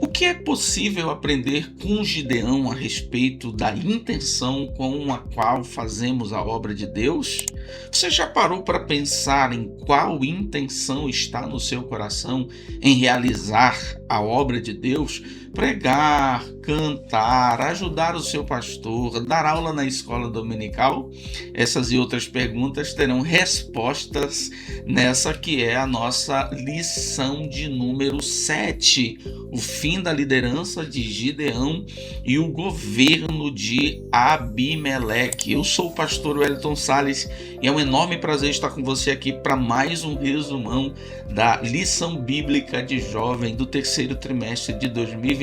O que é possível aprender com Gideão a respeito da intenção com a qual fazemos a obra de Deus? Você já parou para pensar em qual intenção está no seu coração em realizar a obra de Deus? Pregar, cantar, ajudar o seu pastor, dar aula na escola dominical? Essas e outras perguntas terão respostas nessa que é a nossa lição de número 7. O fim da liderança de Gideão e o governo de Abimeleque. Eu sou o pastor Wellington Salles e é um enorme prazer estar com você aqui para mais um resumão da lição bíblica de jovem do terceiro trimestre de 2026.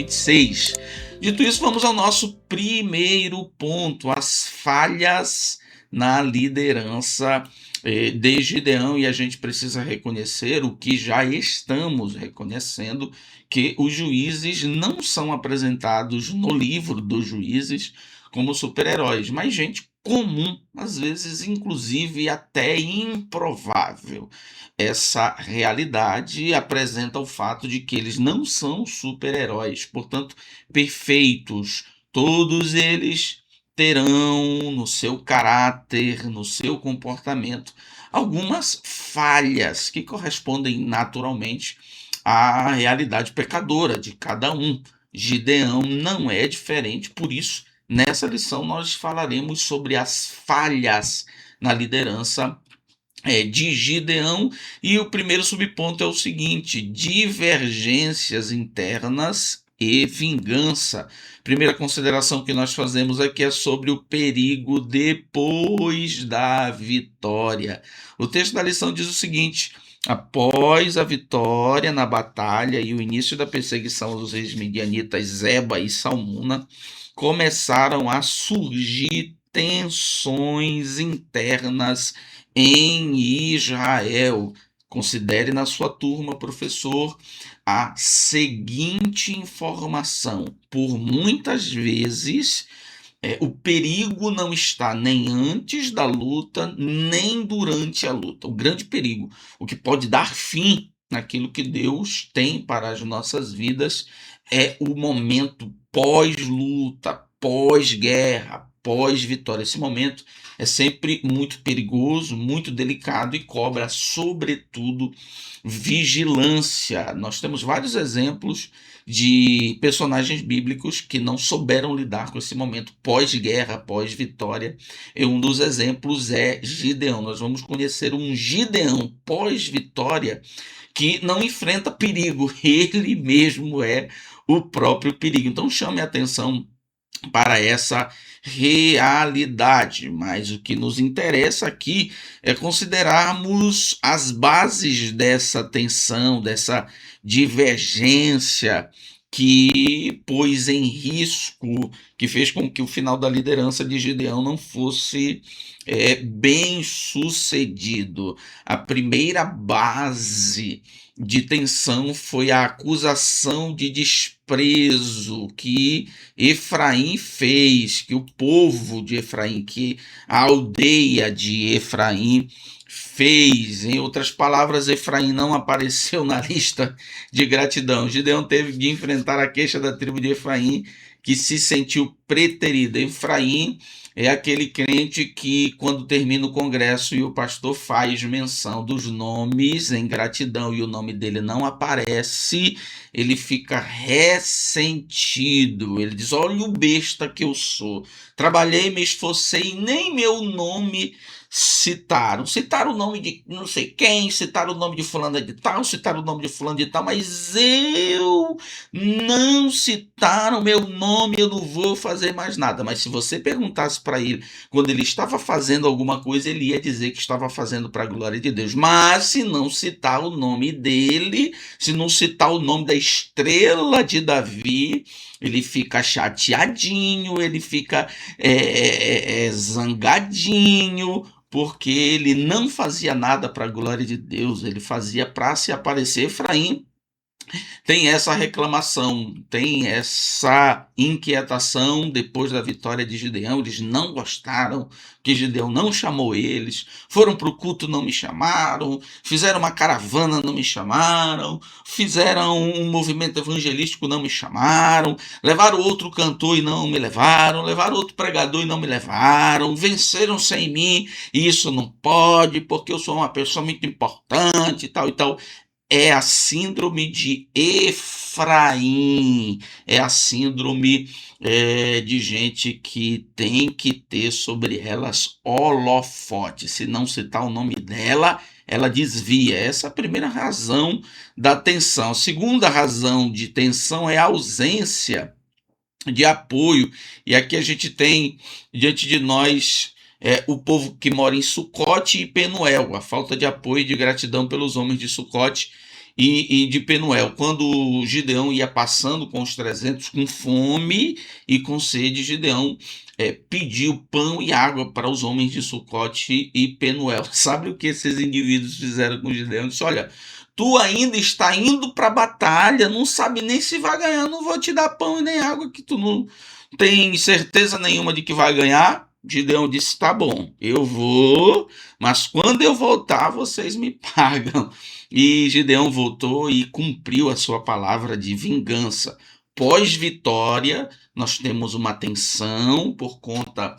Dito isso, vamos ao nosso primeiro ponto: as falhas na liderança de Gideão. E a gente precisa reconhecer o que já estamos reconhecendo, que os juízes não são apresentados no livro dos juízes como super-heróis, mas gente comum, às vezes inclusive até improvável. Essa realidade apresenta o fato de que eles não são super-heróis, portanto, perfeitos. Todos eles terão no seu caráter, no seu comportamento, algumas falhas que correspondem naturalmente à realidade pecadora de cada um. Gideão não é diferente, por isso, nessa lição nós falaremos sobre as falhas na liderança de Gideão, e o primeiro subponto é o seguinte: divergências internas e vingança. Primeira consideração que nós fazemos aqui é sobre o perigo depois da vitória. O texto da lição diz o seguinte: após a vitória na batalha e o início da perseguição dos reis midianitas Zeba e Salmuna, começaram a surgir tensões internas em Israel. Considere na sua turma, professor, a seguinte informação: por muitas vezes, o perigo não está nem antes da luta, nem durante a luta. O grande perigo, o que pode dar fim naquilo que Deus tem para as nossas vidas, é o momento pós-luta, pós-guerra, pós-vitória. Esse momento é sempre muito perigoso, muito delicado e cobra, sobretudo, vigilância. Nós temos vários exemplos de personagens bíblicos que não souberam lidar com esse momento pós-guerra, pós-vitória. E um dos exemplos é Gideão. Nós vamos conhecer um Gideão pós-vitória que não enfrenta perigo, ele mesmo é o próprio perigo. Então chame a atenção para essa realidade, mas o que nos interessa aqui é considerarmos as bases dessa tensão, dessa divergência que pôs em risco, que fez com que o final da liderança de Gideão não fosse bem sucedido. A primeira base de tensão foi a acusação de desprezo que Efraim fez, que o povo de Efraim, que a aldeia de Efraim fez. Em outras palavras, Efraim não apareceu na lista de gratidão. Gideão teve de enfrentar a queixa da tribo de Efraim, que se sentiu preterida. Efraim é aquele crente que, quando termina o congresso e o pastor faz menção dos nomes em gratidão e o nome dele não aparece, ele fica ressentido. Ele diz: olha o besta que eu sou. Trabalhei, me esforcei, nem meu nome citaram o nome de não sei quem, citaram o nome de fulano de tal, citaram o nome de fulano de tal, mas eu não citaram meu nome, eu não vou fazer mais nada. Mas se você perguntasse para ele quando ele estava fazendo alguma coisa, ele ia dizer que estava fazendo para a glória de Deus. Mas se não citar o nome dele, se não citar o nome da estrela de Davi, ele fica chateadinho, ele fica zangadinho, porque ele não fazia nada para a glória de Deus, ele fazia para se aparecer. Efraim Tem essa reclamação, tem essa inquietação depois da vitória de Gideão. Eles não gostaram que Gideão não chamou eles, foram para o culto, não me chamaram, fizeram uma caravana, não me chamaram, fizeram um movimento evangelístico, não me chamaram, levaram outro cantor e não me levaram, levaram outro pregador e não me levaram, venceram sem mim, e isso não pode, porque eu sou uma pessoa muito importante e tal e tal. É a síndrome de Efraim, é a síndrome de gente que tem que ter sobre elas holofote. Se não citar o nome dela, ela desvia. Essa é a primeira razão da tensão. A segunda razão de tensão é a ausência de apoio. E aqui a gente tem diante de nós o povo que mora em Sucote e Penuel, a falta de apoio e de gratidão pelos homens de Sucote e de Penuel. Quando Gideão ia passando com os 300 com fome e com sede, Gideão pediu pão e água para os homens de Sucote e Penuel. Sabe o que esses indivíduos fizeram com Gideão? Disse: olha, tu ainda está indo para a batalha, não sabe nem se vai ganhar, não vou te dar pão e nem água, que tu não tem certeza nenhuma de que vai ganhar. Gideão disse: tá bom, eu vou, mas quando eu voltar, vocês me pagam. E Gideão voltou e cumpriu a sua palavra de vingança. Pós-vitória, nós temos uma tensão por conta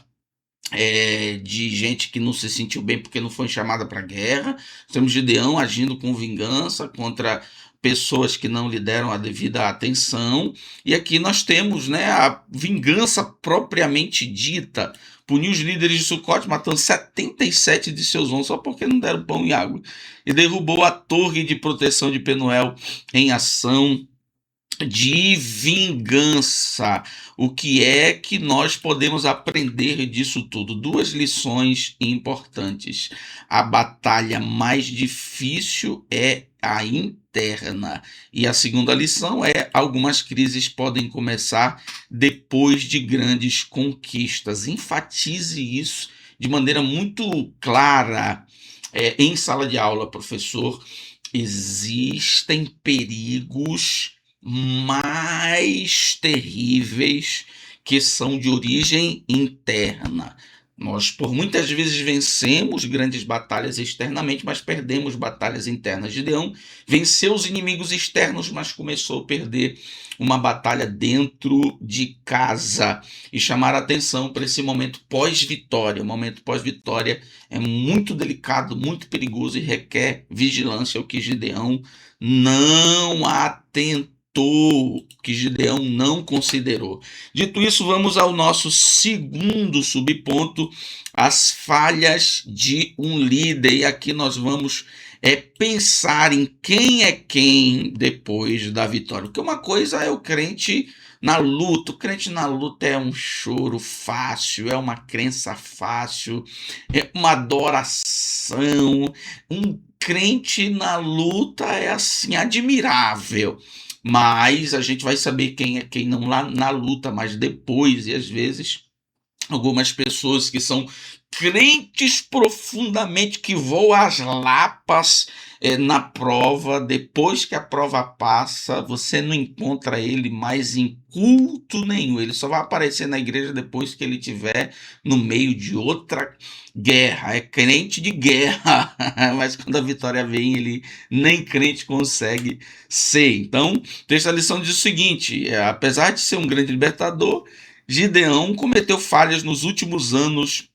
de gente que não se sentiu bem porque não foi chamada para a guerra. Temos Gideão agindo com vingança contra pessoas que não lhe deram a devida atenção. E aqui nós temos, né, a vingança propriamente dita. Puniu os líderes de Sucote, matando 77 de seus homens só porque não deram pão e água. E derrubou a torre de proteção de Penuel em ação de vingança. O que é que nós podemos aprender disso tudo? Duas lições importantes. A batalha mais difícil é a interna. E a segunda lição é: algumas crises podem começar depois de grandes conquistas. Enfatize isso de maneira muito clara em sala de aula, professor. Existem perigos mais terríveis que são de origem interna. Nós, por muitas vezes, vencemos grandes batalhas externamente, mas perdemos batalhas internas. Gideão venceu os inimigos externos, mas começou a perder uma batalha dentro de casa. E chamar a atenção para esse momento pós-vitória. O momento pós-vitória é muito delicado, muito perigoso e requer vigilância, o que Gideão não atentou, que Gideão não considerou. Dito isso, vamos ao nosso segundo subponto: as falhas de um líder. E aqui nós vamos pensar em quem é quem depois da vitória. Porque uma coisa é o crente na luta. O crente na luta é um choro fácil, é uma crença fácil, é uma adoração. Um crente na luta é assim, admirável. Mas a gente vai saber quem é quem não lá na luta, mas depois. E às vezes algumas pessoas que são crentes profundamente, que voam as lapas na prova, depois que a prova passa, você não encontra ele mais em culto nenhum. Ele só vai aparecer na igreja depois que ele estiver no meio de outra guerra. É crente de guerra, mas quando a vitória vem, ele nem crente consegue ser. Então, essa lição diz o seguinte: apesar de ser um grande libertador, Gideão cometeu falhas nos últimos anos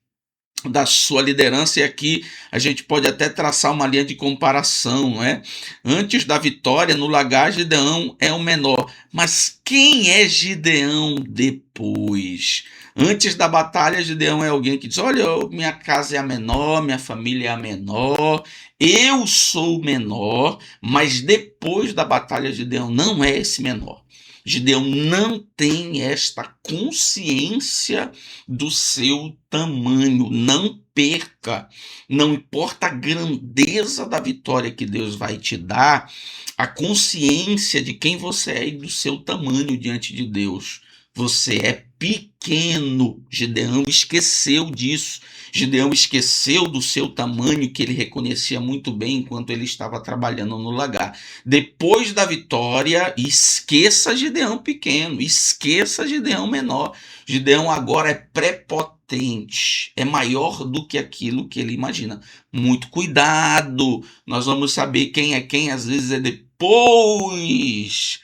da sua liderança, e aqui a gente pode até traçar uma linha de comparação, né? Antes da vitória no lagar, Gideão é o menor, mas quem é Gideão depois? Antes da batalha, Gideão é alguém que diz: olha, minha casa é a menor, minha família é a menor, eu sou o menor. Mas depois da batalha, Gideão não é esse menor. Gideão não tem esta consciência do seu tamanho. Não perca, não importa a grandeza da vitória que Deus vai te dar, a consciência de quem você é e do seu tamanho diante de Deus. Você é pequeno. Gideão esqueceu disso. Gideão esqueceu do seu tamanho, que ele reconhecia muito bem enquanto ele estava trabalhando no lagar. Depois da vitória, esqueça Gideão pequeno, esqueça Gideão menor. Gideão agora é prepotente, é maior do que aquilo que ele imagina. Muito cuidado, nós vamos saber quem é quem, às vezes é depois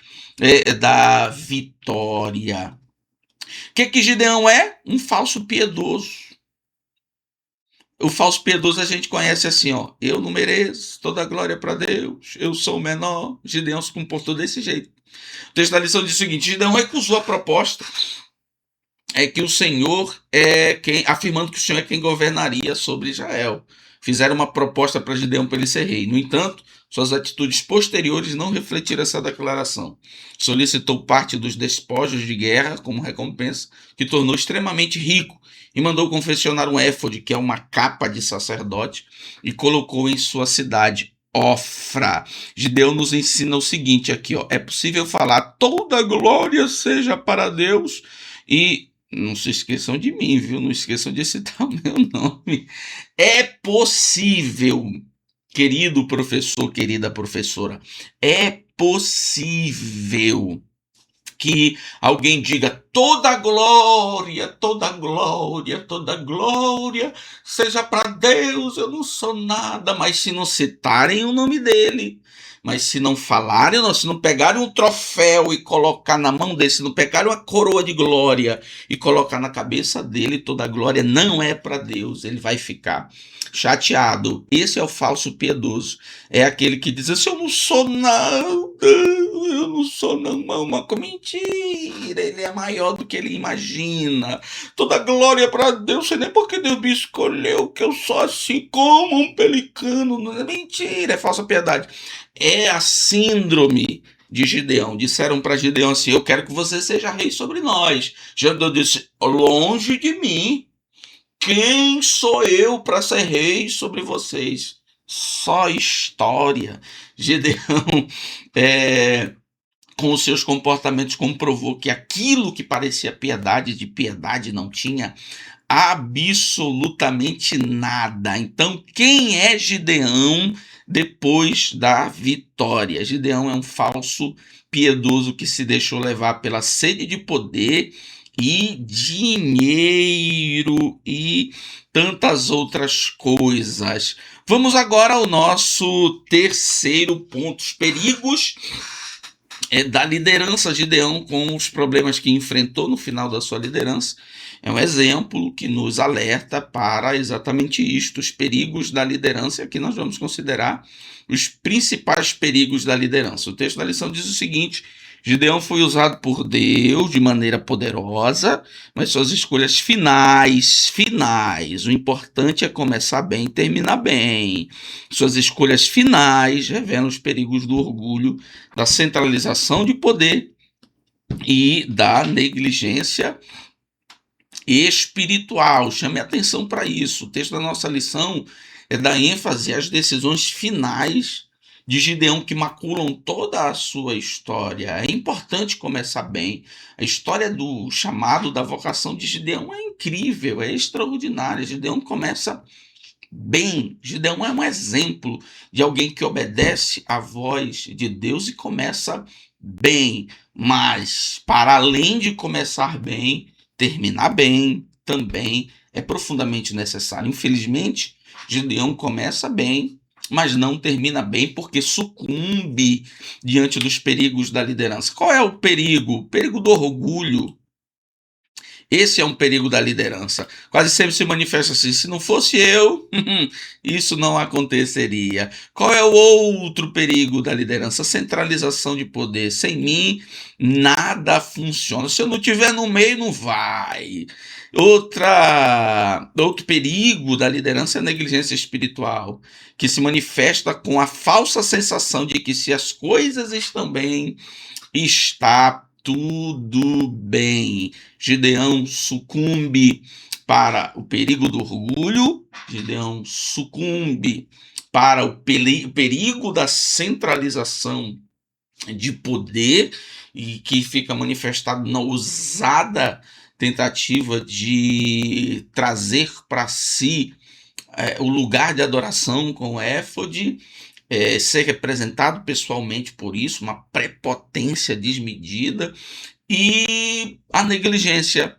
da vitória. O que Gideão é? Um falso piedoso. O falso piedoso a gente conhece assim, ó. Eu não mereço toda a glória para Deus. Eu sou o menor. Gideão se comportou desse jeito. O texto da lição diz o seguinte: Gideão recusou a proposta. É que o Senhor é quem, afirmando que o Senhor é quem governaria sobre Israel. Fizeram uma proposta para Gideão para ele ser rei. No entanto, suas atitudes posteriores não refletiram essa declaração. Solicitou parte dos despojos de guerra como recompensa, que tornou extremamente rico, e mandou confeccionar um éfode, que é uma capa de sacerdote, e colocou em sua cidade Ofra. Gideão nos ensina o seguinte aqui, ó: é possível falar toda glória seja para Deus, e não se esqueçam de mim, viu? Não esqueçam de citar o meu nome. É possível, querido professor, querida professora, é possível que alguém diga toda glória, toda glória, toda glória seja para Deus, eu não sou nada, mas se não citarem o nome dele, mas se não falarem, se não pegarem um troféu e colocar na mão dele, se não pegarem uma coroa de glória e colocar na cabeça dele, toda glória não é para Deus, ele vai ficar chateado. Esse é o falso piedoso, é aquele que diz assim: eu não sou nada, eu não sou não, mas mentira, ele é maior do que ele imagina. Toda glória para Deus, sei nem porque Deus me escolheu, que eu sou assim como um pelicano. Não é mentira, é falsa piedade. É a síndrome de Gideão. Disseram para Gideão assim: eu quero que você seja rei sobre nós. Gideão disse: longe de mim. Quem sou eu para ser rei sobre vocês? Só história. Gideão, com os seus comportamentos, comprovou que aquilo que parecia piedade, de piedade não tinha absolutamente nada. Então, quem é Gideão depois da vitória? Gideão é um falso piedoso que se deixou levar pela sede de poder e dinheiro e tantas outras coisas. Vamos agora ao nosso terceiro ponto: os perigos da liderança. Gideão, com os problemas que enfrentou no final da sua liderança, é um exemplo que nos alerta para exatamente isto, os perigos da liderança. E aqui nós vamos considerar os principais perigos da liderança. O texto da lição diz o seguinte: Gideão foi usado por Deus de maneira poderosa, mas suas escolhas finais, o importante é começar bem e terminar bem. Suas escolhas finais revelam os perigos do orgulho, da centralização de poder e da negligência espiritual. Chame atenção para isso. O texto da nossa lição dá ênfase às decisões finais de Gideão, que maculam toda a sua história. É importante começar bem. A história do chamado, da vocação de Gideão é incrível, é extraordinária. Gideão começa bem. Gideão é um exemplo de alguém que obedece à voz de Deus e começa bem. Mas, para além de começar bem, terminar bem também é profundamente necessário. Infelizmente, Gideão começa bem, mas não termina bem porque sucumbe diante dos perigos da liderança. Qual é o perigo? O perigo do orgulho. Esse é um perigo da liderança. Quase sempre se manifesta assim: se não fosse eu, isso não aconteceria. Qual é o outro perigo da liderança? Centralização de poder. Sem mim, nada funciona. Se eu não estiver no meio, não vai. Outro perigo da liderança é a negligência espiritual, que se manifesta com a falsa sensação de que, se as coisas estão bem, está tudo bem. Gideão sucumbe para o perigo do orgulho, Gideão sucumbe para o perigo da centralização de poder e que fica manifestado na ousada tentativa de trazer para si o lugar de adoração com o éfode, ser representado pessoalmente por isso, uma prepotência desmedida e a negligência.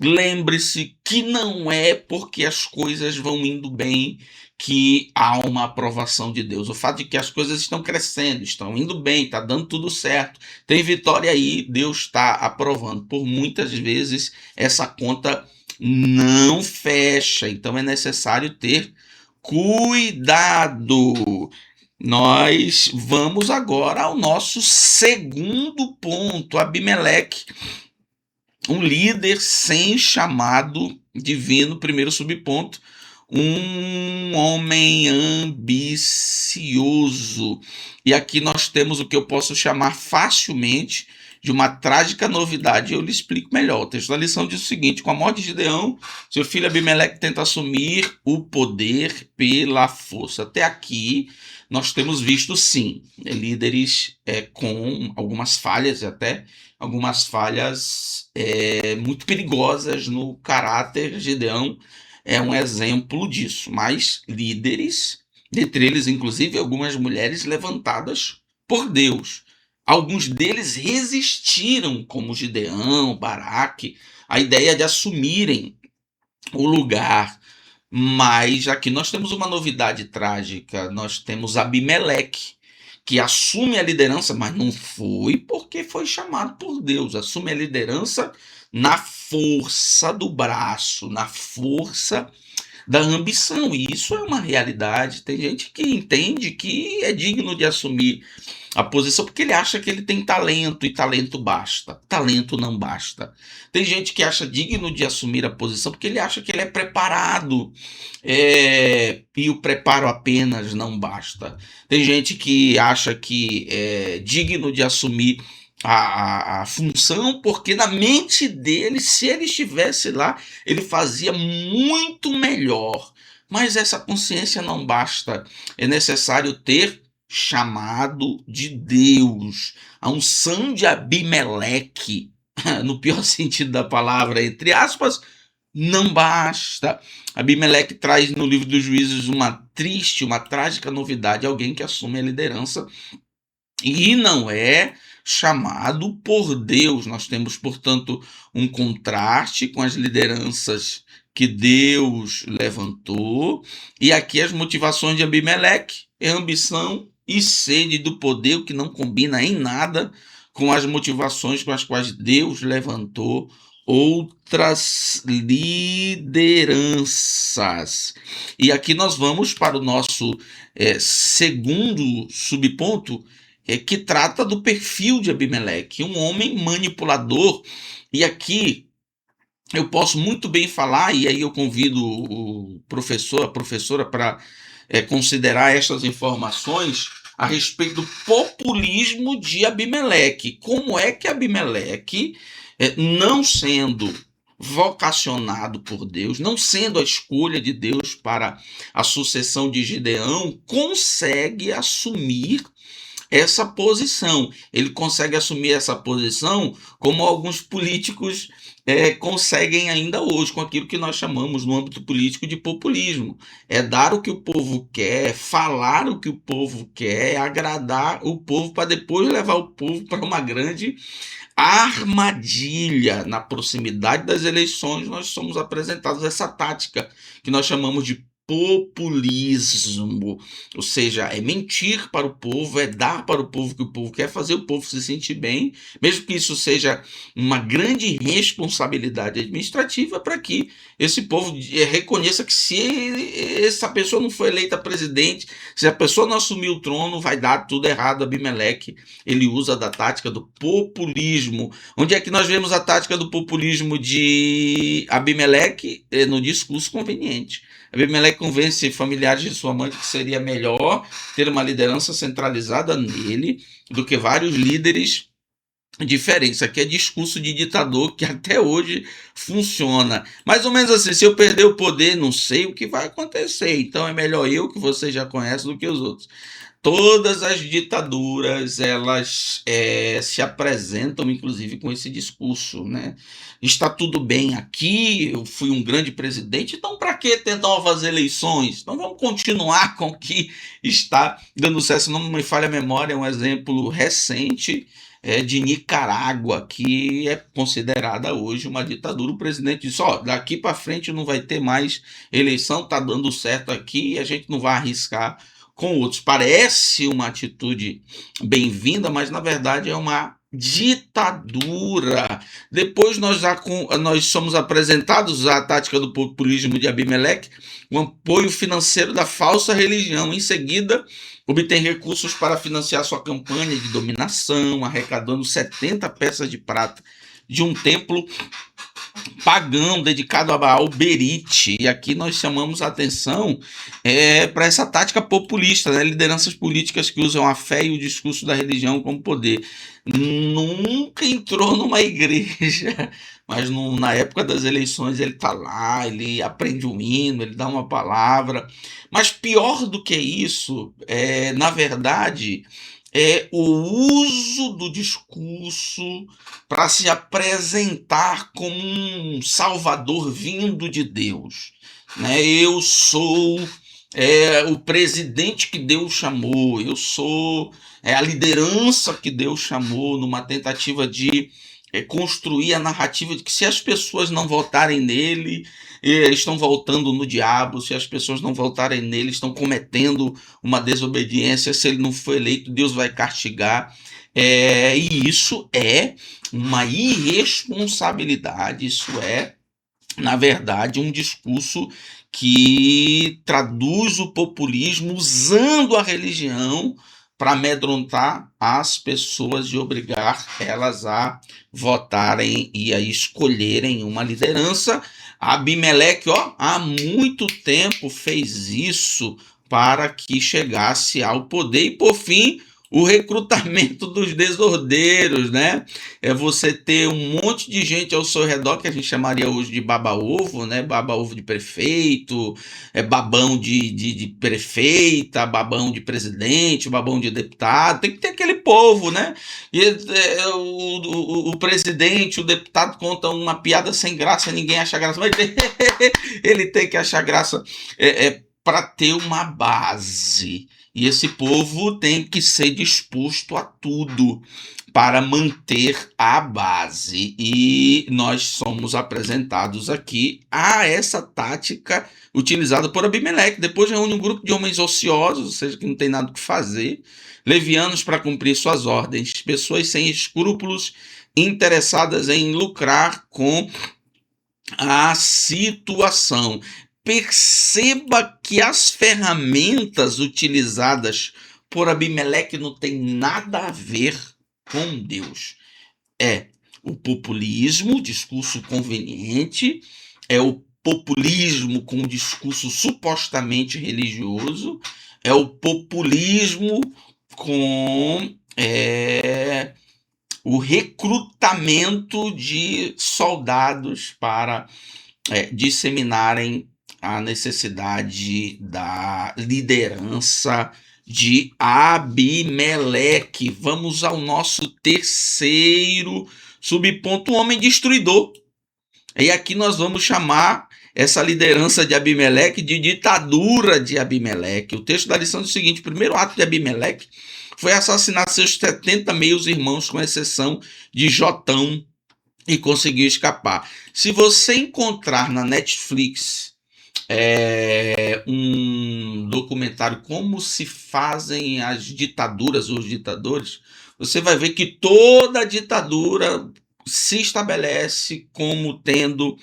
Lembre-se que não é porque as coisas vão indo bem que há uma aprovação de Deus. O fato de que as coisas estão crescendo, estão indo bem, está dando tudo certo, tem vitória aí, Deus está aprovando. Por muitas vezes essa conta não fecha, então é necessário ter cuidado. Nós vamos agora ao nosso segundo ponto, Abimeleque, um líder sem chamado divino, primeiro subponto, um homem ambicioso. E aqui nós temos o que eu posso chamar facilmente de uma trágica novidade. Eu lhe explico melhor. O texto da lição diz o seguinte: com a morte de Gideão, seu filho Abimeleque tenta assumir o poder pela força. Até aqui nós temos visto, sim, líderes com algumas falhas, até algumas falhas muito perigosas no caráter. Gideão é um exemplo disso, mas líderes, dentre eles inclusive algumas mulheres levantadas por Deus. Alguns deles resistiram, como Gideão, Baraque, à ideia de assumirem o lugar. Mas aqui nós temos uma novidade trágica. Nós temos Abimeleque, que assume a liderança, mas não foi porque foi chamado por Deus. Assume a liderança na força do braço, na força da ambição. E isso é uma realidade. Tem gente que entende que é digno de assumir a posição porque ele acha que ele tem talento e talento basta. Talento não basta. Tem gente que acha digno de assumir a posição porque ele acha que ele é preparado, e o preparo apenas não basta. Tem gente que acha que é digno de assumir a função porque na mente dele, se ele estivesse lá, ele fazia muito melhor. Mas essa consciência não basta. É necessário ter chamado de Deus. A unção de Abimeleque, no pior sentido da palavra, entre aspas, não basta. Abimeleque traz no livro dos Juízes uma triste, uma trágica novidade: alguém que assume a liderança e não é chamado por Deus. Nós temos, portanto, um contraste com as lideranças que Deus levantou, e aqui as motivações de Abimeleque é ambição e sede do poder, o que não combina em nada com as motivações com as quais Deus levantou outras lideranças. E aqui nós vamos para o nosso segundo subponto, que trata do perfil de Abimeleque, um homem manipulador. E aqui eu posso muito bem falar, e aí eu convido o professor, a professora, para considerar estas informações a respeito do populismo de Abimeleque. Como é que Abimeleque, não sendo vocacionado por Deus, não sendo a escolha de Deus para a sucessão de Gideão, consegue assumir essa posição? Ele consegue assumir essa posição como alguns políticos conseguem ainda hoje, com aquilo que nós chamamos no âmbito político de populismo. É dar o que o povo quer, falar o que o povo quer, agradar o povo para depois levar o povo para uma grande armadilha. Na proximidade das eleições, nós somos apresentados essa tática que nós chamamos de populismo, ou seja, é mentir para o povo, é dar para o povo o que o povo quer, fazer o povo se sentir bem, mesmo que isso seja uma grande responsabilidade administrativa, para que esse povo reconheça que se essa pessoa não foi eleita presidente, se a pessoa não assumir o trono, vai dar tudo errado. Abimeleque, ele usa da tática do populismo. Onde é que nós vemos a tática do populismo de Abimeleque? No discurso conveniente. Abimeleque convence familiares de sua mãe que seria melhor ter uma liderança centralizada nele do que vários líderes diferentes. Aqui é discurso de ditador que até hoje funciona. Mais ou menos assim: se eu perder o poder, não sei o que vai acontecer, então é melhor eu, que você já conhece, do que os outros. Todas as ditaduras, elas se apresentam, inclusive, com esse discurso, né? Está tudo bem aqui, eu fui um grande presidente, então para que tentar fazer eleições? Então vamos continuar com o que está dando certo. Se não me falha a memória, é um exemplo recente de Nicarágua, que é considerada hoje uma ditadura. O presidente disse, ó, daqui para frente não vai ter mais eleição, tá dando certo aqui e a gente não vai arriscar com outros. Parece uma atitude bem-vinda, mas na verdade é uma ditadura. Depois nós somos apresentados à tática do populismo de Abimeleque, o apoio financeiro da falsa religião. Em seguida, obtém recursos para financiar sua campanha de dominação, arrecadando 70 peças de prata de um templo pagão dedicado a Baal Berite. E aqui nós chamamos a atenção para essa tática populista, né? Lideranças políticas que usam a fé e o discurso da religião como poder. Nunca entrou numa igreja, mas na época das eleições ele está lá, ele aprende um hino, ele dá uma palavra. Mas pior do que isso, na verdade, é o uso do discurso para se apresentar como um salvador vindo de Deus, né? Eu sou o presidente que Deus chamou, eu sou a liderança que Deus chamou, numa tentativa de construir a narrativa de que se as pessoas não votarem nele, estão voltando no diabo, se as pessoas não votarem nele, estão cometendo uma desobediência, se ele não foi eleito, Deus vai castigar. E isso é uma irresponsabilidade, isso é, na verdade, um discurso que traduz o populismo usando a religião para amedrontar as pessoas e obrigar elas a votarem e a escolherem uma liderança. Abimeleque, há muito tempo fez isso para que chegasse ao poder e, por fim, o recrutamento dos desordeiros, né? É você ter um monte de gente ao seu redor, que a gente chamaria hoje de baba-ovo, né? Baba-ovo de prefeito, babão de prefeita, babão de presidente, babão de deputado. Tem que ter aquele povo, né? E o presidente, o deputado conta uma piada sem graça, ninguém acha graça, mas ele tem que achar graça para ter uma base. E esse povo tem que ser disposto a tudo para manter a base. E nós somos apresentados aqui a essa tática utilizada por Abimeleque. Depois reúne um grupo de homens ociosos, ou seja, que não tem nada o que fazer, levianos para cumprir suas ordens, pessoas sem escrúpulos, interessadas em lucrar com a situação. Perceba que as ferramentas utilizadas por Abimeleque não tem nada a ver com Deus. É o populismo, o discurso conveniente, é o populismo com o discurso supostamente religioso, é o populismo com o recrutamento de soldados para disseminarem a necessidade da liderança de Abimeleque. Vamos ao nosso terceiro subponto, o homem destruidor. E aqui nós vamos chamar essa liderança de Abimeleque de ditadura de Abimeleque. O texto da lição diz o seguinte: o primeiro ato de Abimeleque foi assassinar seus 70 meios-irmãos, com exceção de Jotão, e conseguiu escapar. Se você encontrar na Netflix um documentário como se fazem as ditaduras, os ditadores, você vai ver que toda ditadura se estabelece como tendo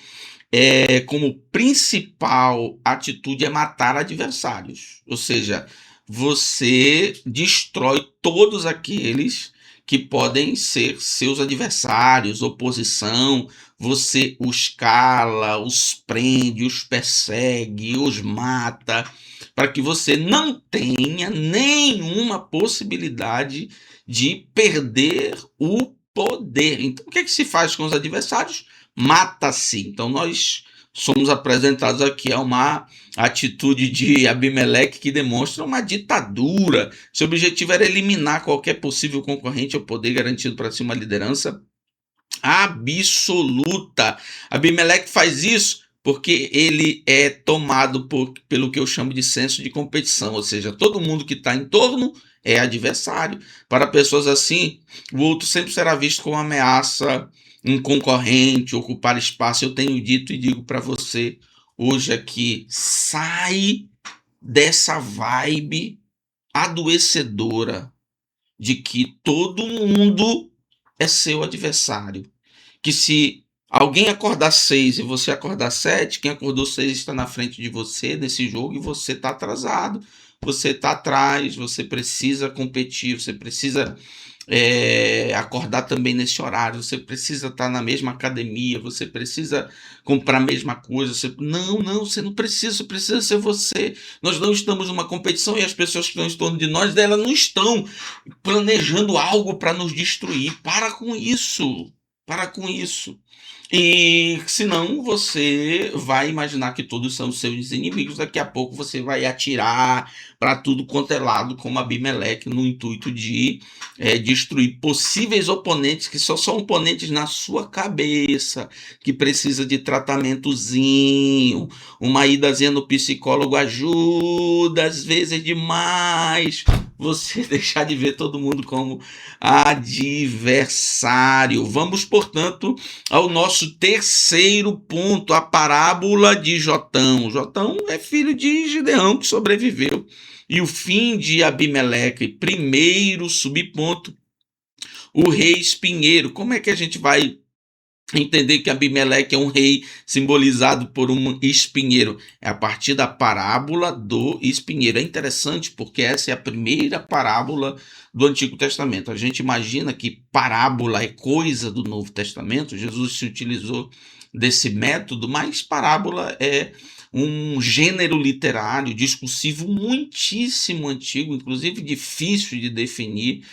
como principal atitude é matar adversários. Ou seja, você destrói todos aqueles que podem ser seus adversários, oposição, você os cala, os prende, os persegue, os mata, para que você não tenha nenhuma possibilidade de perder o poder. Então, o que se faz com os adversários? Mata-se. Então, nós somos apresentados aqui a uma atitude de Abimeleque que demonstra uma ditadura. Seu objetivo era eliminar qualquer possível concorrente ao poder, garantindo para si uma liderança absoluta. Abimeleque faz isso porque ele é tomado pelo que eu chamo de senso de competição, ou seja, todo mundo que está em torno é adversário. Para pessoas assim, o outro sempre será visto como uma ameaça, um concorrente, ocupar espaço. Eu tenho dito e digo para você hoje aqui, sai dessa vibe adoecedora de que todo mundo é seu adversário. Que se alguém acordar 6 e você acordar 7, quem acordou 6 está na frente de você nesse jogo e você está atrasado, você está atrás, você precisa competir, você precisa acordar também nesse horário, você precisa estar na mesma academia, você precisa comprar a mesma coisa. Não, você não precisa, precisa ser você. Nós não estamos numa competição e as pessoas que estão em torno de nós, elas não estão planejando algo para nos destruir. Para com isso. Para com isso. E senão você vai imaginar que todos são seus inimigos. Daqui a pouco você vai atirar para tudo quanto é lado, como Abimeleque, no intuito de destruir possíveis oponentes que só são oponentes na sua cabeça, que precisa de tratamentozinho, uma idazinha no psicólogo ajuda, às vezes demais. Você deixar de ver todo mundo como adversário. Vamos, portanto, ao nosso terceiro ponto, a parábola de Jotão. Jotão é filho de Gideão, que sobreviveu. E o fim de Abimeleque. Primeiro subponto, o rei espinheiro. Como é que a gente vai entender que Abimeleque é um rei simbolizado por um espinheiro? É a partir da parábola do espinheiro. É interessante porque essa é a primeira parábola do Antigo Testamento. A gente imagina que parábola é coisa do Novo Testamento. Jesus se utilizou desse método, mas parábola é um gênero literário, discursivo muitíssimo antigo, inclusive difícil de definir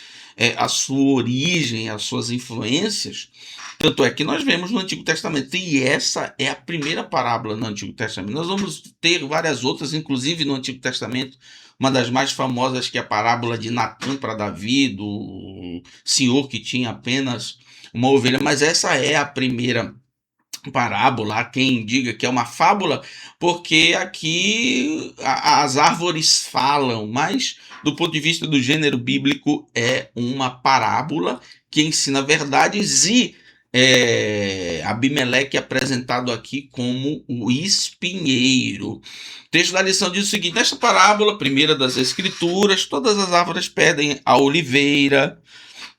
a sua origem, as suas influências. Tanto é que nós vemos no Antigo Testamento, e essa é a primeira parábola no Antigo Testamento. Nós vamos ter várias outras, inclusive no Antigo Testamento, uma das mais famosas, que é a parábola de Natã para Davi, do senhor que tinha apenas uma ovelha, mas essa é a primeira parábola. Há quem diga que é uma fábula, porque aqui as árvores falam, mas do ponto de vista do gênero bíblico é uma parábola que ensina verdades. E Abimeleque é apresentado aqui como o espinheiro. O texto da lição diz o seguinte: nesta parábola, primeira das escrituras, todas as árvores pedem a oliveira,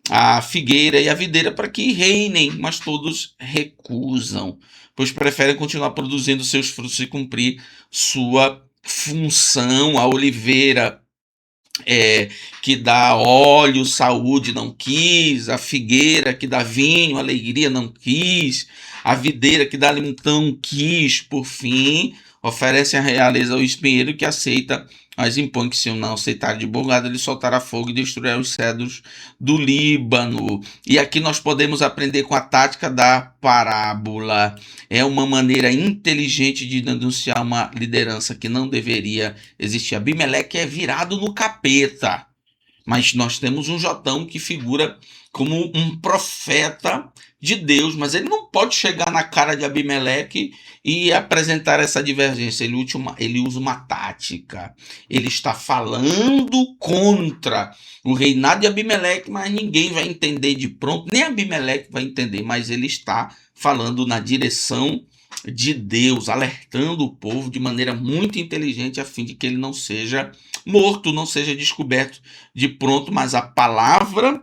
a figueira e a videira para que reinem, mas todos recusam, pois preferem continuar produzindo seus frutos e cumprir sua função. A oliveira que dá óleo, saúde, não quis; a figueira que dá vinho, alegria, não quis; a videira que dá alimento, não quis. Por fim, oferece a realeza ao espinheiro, que aceita, mas impõe que, se não aceitar de bom grado, ele soltará fogo e destruirá os cedros do Líbano. E aqui nós podemos aprender com a tática da parábola. É uma maneira inteligente de denunciar uma liderança que não deveria existir. Abimeleque é virado no capeta, mas nós temos um Jotão que figura como um profeta de Deus, mas ele não pode chegar na cara de Abimeleque e apresentar essa divergência. Ele usa uma tática. Ele está falando contra o reinado de Abimeleque, mas ninguém vai entender de pronto, nem Abimeleque vai entender, mas ele está falando na direção de Deus, alertando o povo de maneira muito inteligente, a fim de que ele não seja morto, não seja descoberto de pronto, mas a palavra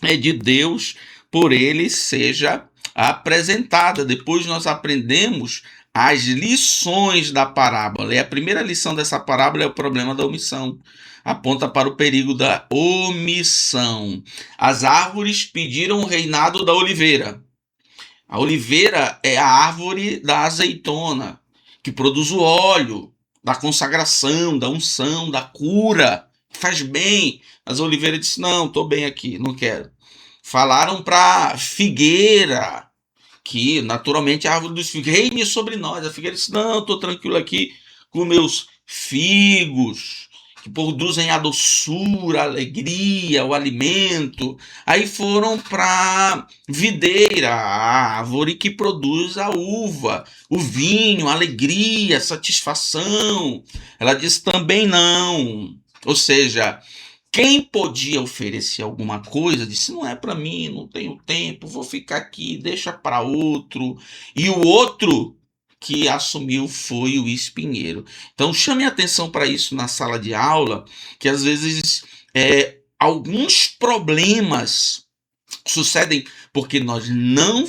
de Deus por ele seja apresentada. Depois nós aprendemos as lições da parábola. E a primeira lição dessa parábola é o problema da omissão. Aponta para o perigo da omissão. As árvores pediram o reinado da oliveira. A oliveira é a árvore da azeitona, que produz o óleo da consagração, da unção, da cura, que faz bem. Mas a oliveira disse: não, estou bem aqui, não quero. Falaram para figueira, que naturalmente a árvore dos figos reine sobre nós. A figueira disse: não, estou tranquilo aqui com meus figos, que produzem a doçura, a alegria, o alimento. Aí foram para videira, a árvore que produz a uva, o vinho, a alegria, a satisfação. Ela disse também não. Ou seja, quem podia oferecer alguma coisa disse: não é para mim, não tenho tempo, vou ficar aqui, deixa para outro. E o outro que assumiu foi o espinheiro. Então chame atenção para isso na sala de aula, que às vezes alguns problemas sucedem porque nós não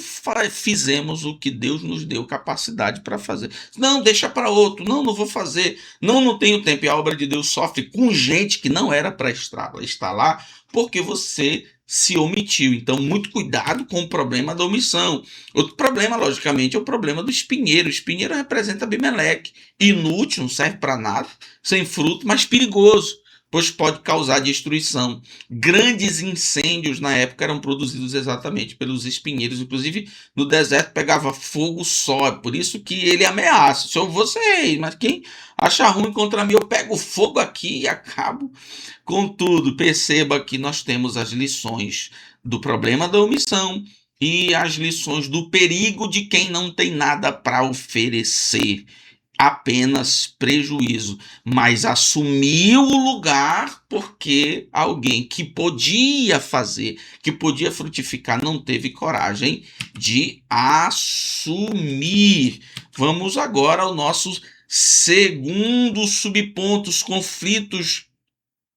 fizemos o que Deus nos deu capacidade para fazer. Não, deixa para outro. Não, não vou fazer. Não, não tenho tempo. E a obra de Deus sofre com gente que não era para estar lá, porque você se omitiu. Então, muito cuidado com o problema da omissão. Outro problema, logicamente, é o problema do espinheiro. O espinheiro representa Abimeleque. Inútil, não serve para nada, sem fruto, mas perigoso, pois pode causar destruição. Grandes incêndios na época eram produzidos exatamente pelos espinheiros. Inclusive, no deserto pegava fogo só. É por isso que ele ameaça: se eu vou ser rei, mas quem achar ruim contra mim, eu pego fogo aqui e acabo com tudo. Perceba que nós temos as lições do problema da omissão e as lições do perigo de quem não tem nada para oferecer, apenas prejuízo, mas assumiu o lugar porque alguém que podia fazer, que podia frutificar, não teve coragem de assumir. Vamos agora ao nosso segundo subponto: os conflitos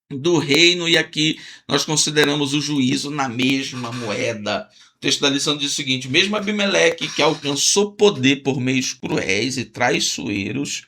do reino, e aqui nós consideramos o juízo na mesma moeda. O texto da lição diz o seguinte: mesmo Abimeleque, que alcançou poder por meios cruéis e traiçoeiros,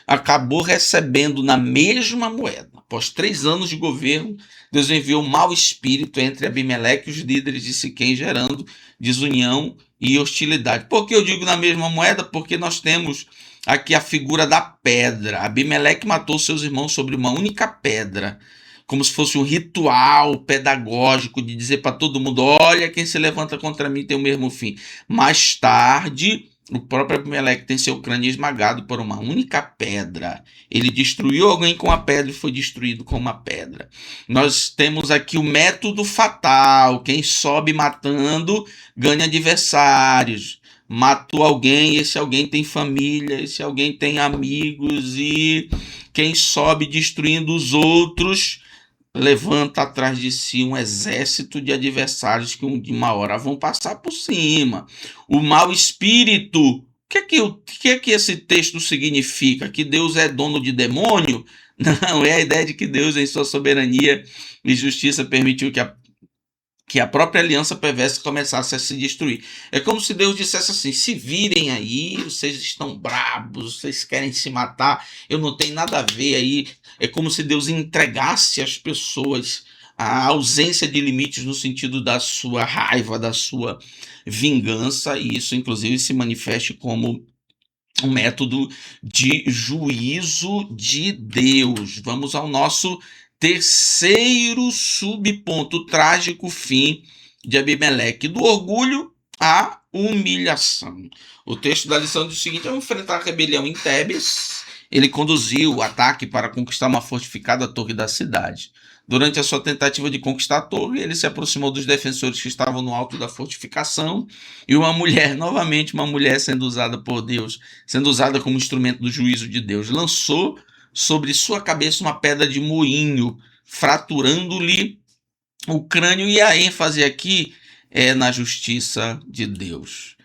acabou recebendo na mesma moeda. Após 3 anos de governo, Deus enviou um mau espírito entre Abimeleque e os líderes de Siquém, gerando desunião e hostilidade. Por que eu digo na mesma moeda? Porque nós temos aqui a figura da pedra. Abimeleque matou seus irmãos sobre uma única pedra, como se fosse um ritual pedagógico de dizer para todo mundo: olha, quem se levanta contra mim tem o mesmo fim. Mais tarde, o próprio Abimeleque tem seu crânio esmagado por uma única pedra. Ele destruiu alguém com a pedra e foi destruído com uma pedra. Nós temos aqui o método fatal: quem sobe matando ganha adversários. Matou alguém, esse alguém tem família, esse alguém tem amigos, e quem sobe destruindo os outros levanta atrás de si um exército de adversários que uma hora vão passar por cima. O mau espírito, o que é que esse texto significa? Que Deus é dono de demônio? Não, é a ideia de que Deus, em sua soberania e justiça, permitiu que a própria aliança perversa começasse a se destruir. É como se Deus dissesse assim: se virem aí, vocês estão brabos, vocês querem se matar, eu não tenho nada a ver aí. É como se Deus entregasse às pessoas a ausência de limites no sentido da sua raiva, da sua vingança, e isso inclusive se manifeste como um método de juízo de Deus. Vamos ao nosso terceiro subponto: o trágico fim de Abimeleque, do orgulho à humilhação. O texto da lição diz o seguinte: ao enfrentar a rebelião em Tebes, ele conduziu o ataque para conquistar uma fortificada torre da cidade. Durante a sua tentativa de conquistar a torre, ele se aproximou dos defensores que estavam no alto da fortificação, e uma mulher, novamente uma mulher sendo usada por Deus, sendo usada como instrumento do juízo de Deus, lançou sobre sua cabeça uma pedra de moinho, fraturando-lhe o crânio. E a ênfase aqui é na justiça de Deus.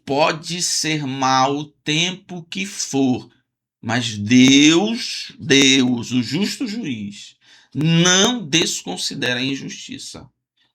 Pode ser mau o tempo que for, mas Deus, o justo juiz, não desconsidera a injustiça.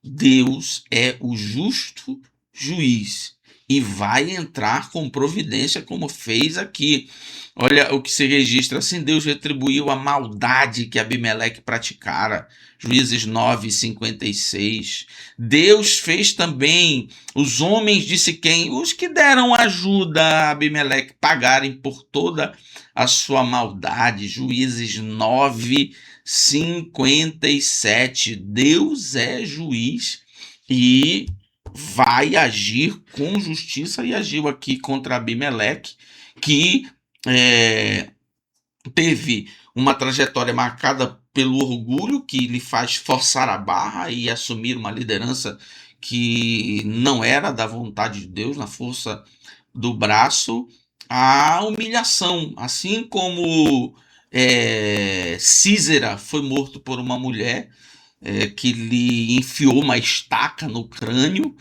Deus é o justo juiz e vai entrar com providência, como fez aqui. Olha o que se registra: assim Deus retribuiu a maldade que Abimeleque praticara. Juízes 9:56. Deus fez também os homens de Siquém, os que deram ajuda a Abimeleque, pagarem por toda a sua maldade. Juízes 9:57. Deus é juiz e vai agir com justiça e agiu aqui contra Abimeleque, que teve uma trajetória marcada pelo orgulho que lhe faz forçar a barra e assumir uma liderança que não era da vontade de Deus, na força do braço, a humilhação, assim como Císera foi morto por uma mulher que lhe enfiou uma estaca no crânio.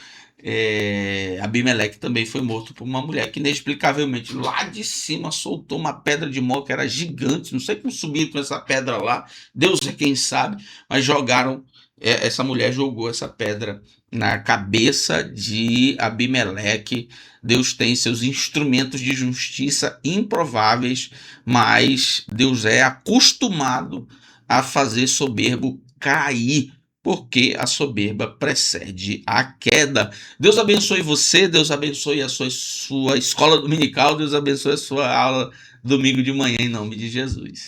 Abimeleque também foi morto por uma mulher que inexplicavelmente lá de cima soltou uma pedra de mó que era gigante, não sei como subiram com essa pedra lá, Deus é quem sabe, mas jogaram, essa mulher jogou essa pedra na cabeça de Abimeleque. Deus tem seus instrumentos de justiça improváveis, mas Deus é acostumado a fazer soberbo cair, porque a soberba precede a queda. Deus abençoe você, Deus abençoe a sua escola dominical, Deus abençoe a sua aula domingo de manhã, em nome de Jesus.